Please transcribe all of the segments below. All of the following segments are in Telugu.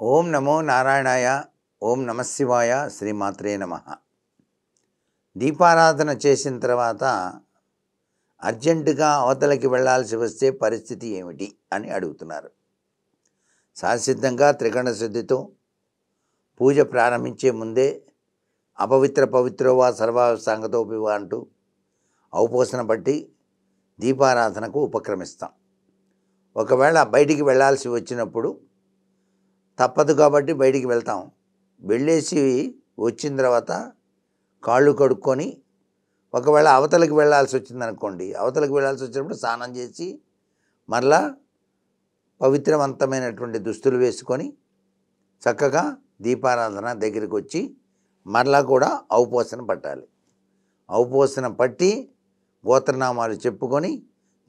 ఓం నమో నారాయణాయ. ఓం నమశివాయ. శ్రీమాత్రే నమ. దీపారాధన చేసిన తర్వాత అర్జెంటుగా అవతలకి వెళ్ళాల్సి వస్తే పరిస్థితి ఏమిటి అని అడుగుతున్నారు. సహసిద్ధంగా త్రికరణ శుద్ధితో పూజ ప్రారంభించే ముందే అపవిత్ర పవిత్రోవా సర్వాసాంగతోపివా అంటూ ఔపోసన బట్టి దీపారాధనకు ఉపక్రమిస్తాం. ఒకవేళ బయటికి వెళ్ళాల్సి వచ్చినప్పుడు తప్పదు కాబట్టి బయటికి వెళ్తాం. వెళ్ళేసి వచ్చిన తర్వాత కాళ్ళు కడుక్కొని, ఒకవేళ అవతలకి వెళ్ళాల్సి వచ్చిందనుకోండి, అవతలకి వెళ్ళాల్సి వచ్చినప్పుడు స్నానం చేసి మరలా పవిత్రవంతమైనటువంటి దుస్తులు వేసుకొని చక్కగా దీపారాధన దగ్గరికి వచ్చి మరలా కూడా ఔపోసన పట్టాలి. ఔపోసన పట్టి గోత్రనామాలు చెప్పుకొని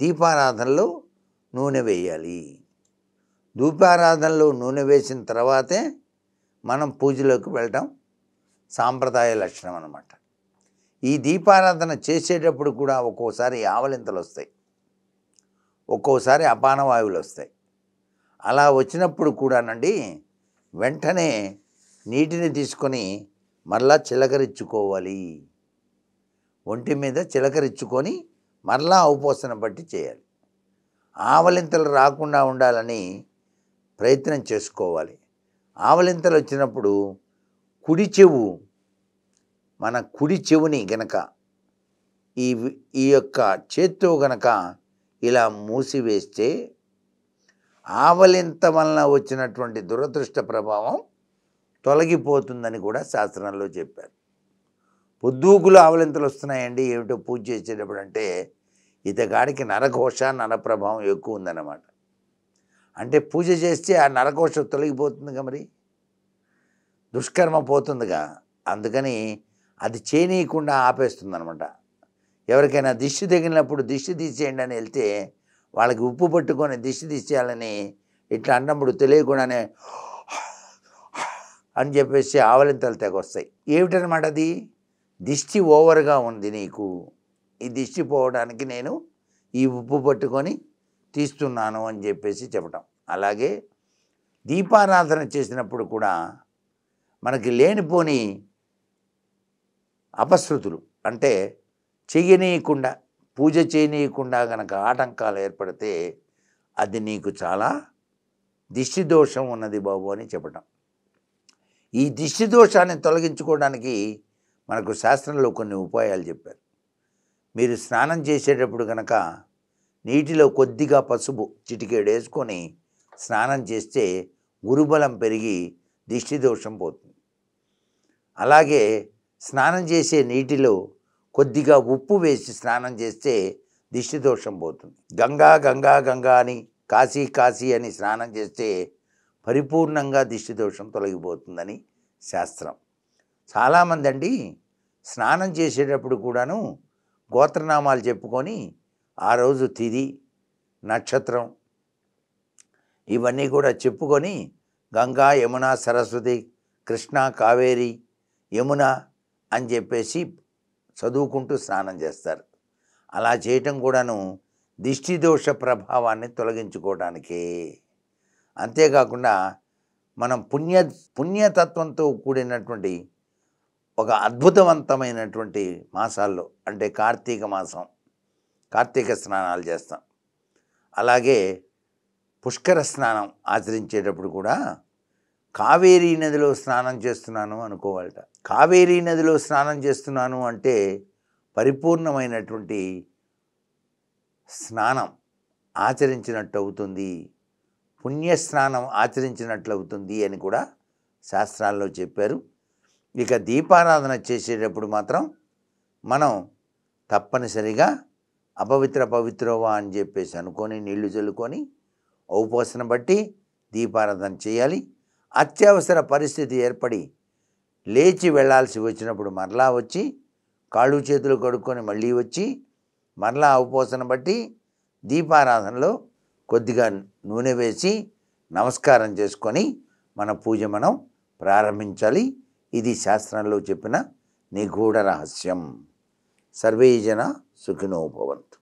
దీపారాధనలో నూనె వేయాలి. దీపారాధనలో నూనె వేసిన తర్వాతే మనం పూజలోకి వెళ్ళటం సాంప్రదాయ లక్షణం అన్నమాట. ఈ దీపారాధన చేసేటప్పుడు కూడా ఒక్కోసారి ఆవలింతలు వస్తాయి, ఒక్కోసారి అపానవాయువులు వస్తాయి. అలా వచ్చినప్పుడు కూడానండి వెంటనే నీటిని తీసుకొని మరలా చిలకరించుకోవాలి. ఒంటి మీద చిలకరించుకొని మరలా ఔపోసన బట్టి చేయాలి. ఆవలింతలు రాకుండా ఉండాలని ప్రయత్నం చేసుకోవాలి. ఆవలింతలు వచ్చినప్పుడు మన కుడి చెవుని గనక ఈ యొక్క చేత్తో గనక ఇలా మూసివేస్తే ఆవలింత వలన వచ్చినటువంటి దురదృష్ట ప్రభావం తొలగిపోతుందని కూడా శాస్త్రంలో చెప్పారు. పొద్దుగులు ఆవలింతలు వస్తున్నాయండి, ఏమిటో పూజ చేసేటప్పుడు అంటే ఇతగాడికి నరఘోష నరప్రభావం ఎక్కువ ఉందన్నమాట. అంటే పూజ చేస్తే ఆ నరఘోష తొలగిపోతుందిగా, మరి దుష్కర్మ పోతుందిగా. అందుకని అది చేయనీయకుండా ఆపేస్తుంది అనమాట. ఎవరికైనా దిష్టి తగిలినప్పుడు దిష్టి తీసేయండి అని వెళ్తే వాళ్ళకి ఉప్పు పట్టుకొని దిష్టి తీసేయాలని ఇట్లా అన్నప్పుడు తెలియకుండానే అని చెప్పేసి ఆవలింతలు తెగొస్తాయి. ఏమిటనమాట అది? దిష్టి ఓవర్గా ఉంది నీకు, ఈ దిష్టి పోవడానికి నేను ఈ ఉప్పు పట్టుకొని తీస్తున్నాను అని చెప్పేసి చెప్పటం. అలాగే దీపారాధన చేసినప్పుడు కూడా మనకి లేనిపోని అపశృతులు, అంటే పూజ చేయనీయకుండా కనుక ఆటంకాలు ఏర్పడితే అది నీకు చాలా దిష్టి దోషం ఉన్నది బాబు అని చెప్పటం. ఈ దిష్టి దోషాన్ని తొలగించుకోవడానికి మనకు శాస్త్రంలో కొన్ని ఉపాయాలు చెప్పారు. మీరు స్నానం చేసేటప్పుడు కనుక నీటిలో కొద్దిగా పసుపు చిటికేడు వేసుకొని స్నానం చేస్తే గురుబలం పెరిగి దిష్టి దోషం పోతుంది. అలాగే స్నానం చేసే నీటిలో కొద్దిగా ఉప్పు వేసి స్నానం చేస్తే దిష్టి దోషం పోతుంది. గంగా గంగా గంగా అని, కాశీ కాశీ అని స్నానం చేస్తే పరిపూర్ణంగా దిష్టి దోషం తొలగిపోతుందని శాస్త్రం. చాలామంది అండి స్నానం చేసేటప్పుడు కూడాను గోత్రనామాలు చెప్పుకొని ఆ రోజు తిథి నక్షత్రం ఇవన్నీ కూడా చెప్పుకొని గంగా యమున సరస్వతి కృష్ణ కావేరి యమున అని చెప్పేసి చదువుకుంటూ స్నానం చేస్తారు. అలా చేయటం కూడాను దిష్టి దోష ప్రభావాన్ని తొలగించుకోవడానికే. అంతేకాకుండా మనం పుణ్యతత్వంతో కూడినటువంటి ఒక అద్భుతవంతమైనటువంటి మాసాల్లో, అంటే కార్తీక మాసం, కార్తీక స్నానాలు చేస్తాం. అలాగే పుష్కర స్నానం ఆచరించేటప్పుడు కూడా కావేరీ నదిలో స్నానం చేస్తున్నాను అనుకోవాలట. కావేరీ నదిలో స్నానం చేస్తున్నాను అంటే పరిపూర్ణమైనటువంటి స్నానం ఆచరించినట్టు అవుతుంది, పుణ్యస్నానం ఆచరించినట్లు అవుతుంది అని కూడా శాస్త్రాల్లో చెప్పారు. ఇక దీపారాధన చేసేటప్పుడు మాత్రం మనం తప్పనిసరిగా అపవిత్ర పవిత్రోవా అని చెప్పేసి అనుకొని నీళ్లు చల్లుకొని ఔపోసన బట్టి దీపారాధన చేయాలి. అత్యవసర పరిస్థితి ఏర్పడి లేచి వెళ్ళాల్సి వచ్చినప్పుడు మరలా వచ్చి కాళ్ళు చేతులు కడుక్కొని మళ్ళీ వచ్చి మరలా ఔపోసన బట్టి దీపారాధనలో కొద్దిగా నూనె వేసి నమస్కారం చేసుకొని మన పూజ మనం ప్రారంభించాలి. ఇది శాస్త్రంలో చెప్పిన నిగూఢ రహస్యం. సర్వే జన సుఖినో భవంతు.